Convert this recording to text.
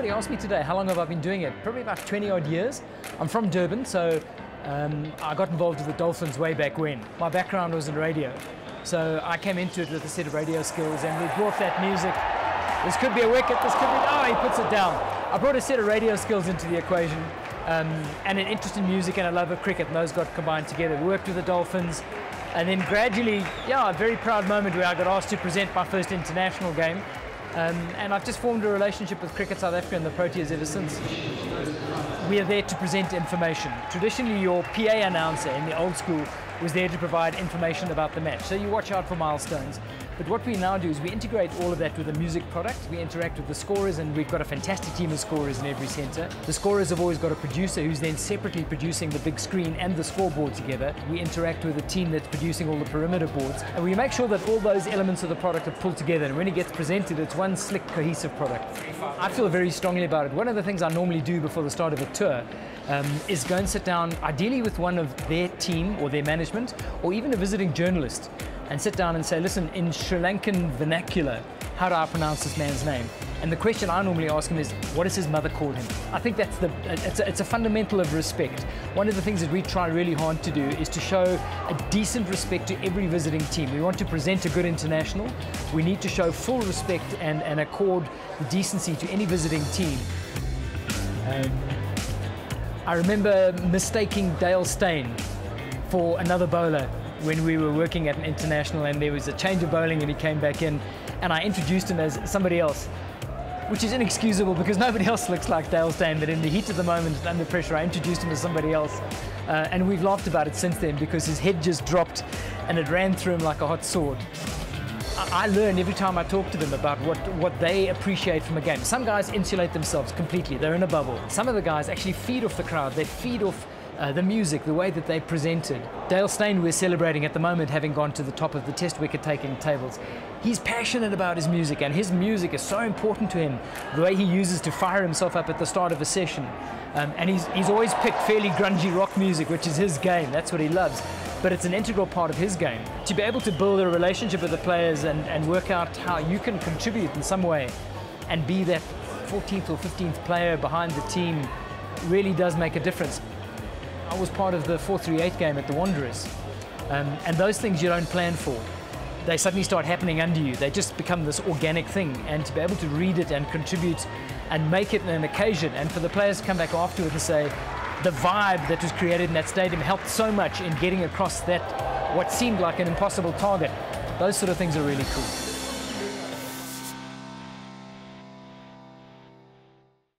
somebody asked me today, how long have I been doing it? Probably about 20 odd years. I'm from Durban, so I got involved with the Dolphins way back when. My background was in radio, so I came into it with a set of radio skills, and we brought that music. This could be a wicket, this could be, oh, he puts it down. I brought a set of radio skills into the equation, and an interest in music and a love of cricket, and those got combined together. We worked with the Dolphins, and then gradually, yeah, a very proud moment where I got asked to present my first international game. And I've just formed a relationship with Cricket South Africa and the Proteas ever since. We are there to present information. Traditionally, your PA announcer in the old school was there to provide information about the match. So you watch out for milestones. But what we now do is we integrate all of that with a music product. We interact with the scorers, and we've got a fantastic team of scorers in every centre. The scorers have always got a producer who's then separately producing the big screen and the scoreboard together. We interact with a team that's producing all the perimeter boards, and we make sure that all those elements of the product are pulled together, and when it gets presented, it's one slick, cohesive product. I feel very strongly about it. One of the things I normally do before the start of a tour is go and sit down, ideally with one of their team or their management, or even a visiting journalist, and sit down and say, listen, in Sri Lankan vernacular, how do I pronounce this man's name? And the question I normally ask him is, what does his mother call him? I think that's it's a fundamental of respect. One of the things that we try really hard to do is to show a decent respect to every visiting team. We want to present a good international. We need to show full respect and accord the decency to any visiting team. I remember mistaking Dale Steyn for another bowler when we were working at an international, and there was a change of bowling and he came back in, and I introduced him as somebody else, which is inexcusable because nobody else looks like Dale Steyn, but in the heat of the moment, under pressure, I introduced him as somebody else. And we've laughed about it since then because his head just dropped and it ran through him like a hot sword. I learn every time I talk to them about what they appreciate from a game. Some guys insulate themselves completely, they're in a bubble. Some of the guys actually feed off the crowd, they feed off the music, the way that they presented. Dale Steyn, we're celebrating at the moment, having gone to the top of the test wicket taking tables. He's passionate about his music, and his music is so important to him, the way he uses to fire himself up at the start of a session. And he's always picked fairly grungy rock music, which is his game, that's what he loves. But it's an integral part of his game. To be able to build a relationship with the players and work out how you can contribute in some way and be that 14th or 15th player behind the team really does make a difference. I was part of the 4-3-8 game at the Wanderers, and those things you don't plan for. They suddenly start happening under you. They just become this organic thing, and to be able to read it and contribute and make it an occasion, and for the players to come back afterwards and say the vibe that was created in that stadium helped so much in getting across that what seemed like an impossible target. Those sort of things are really cool.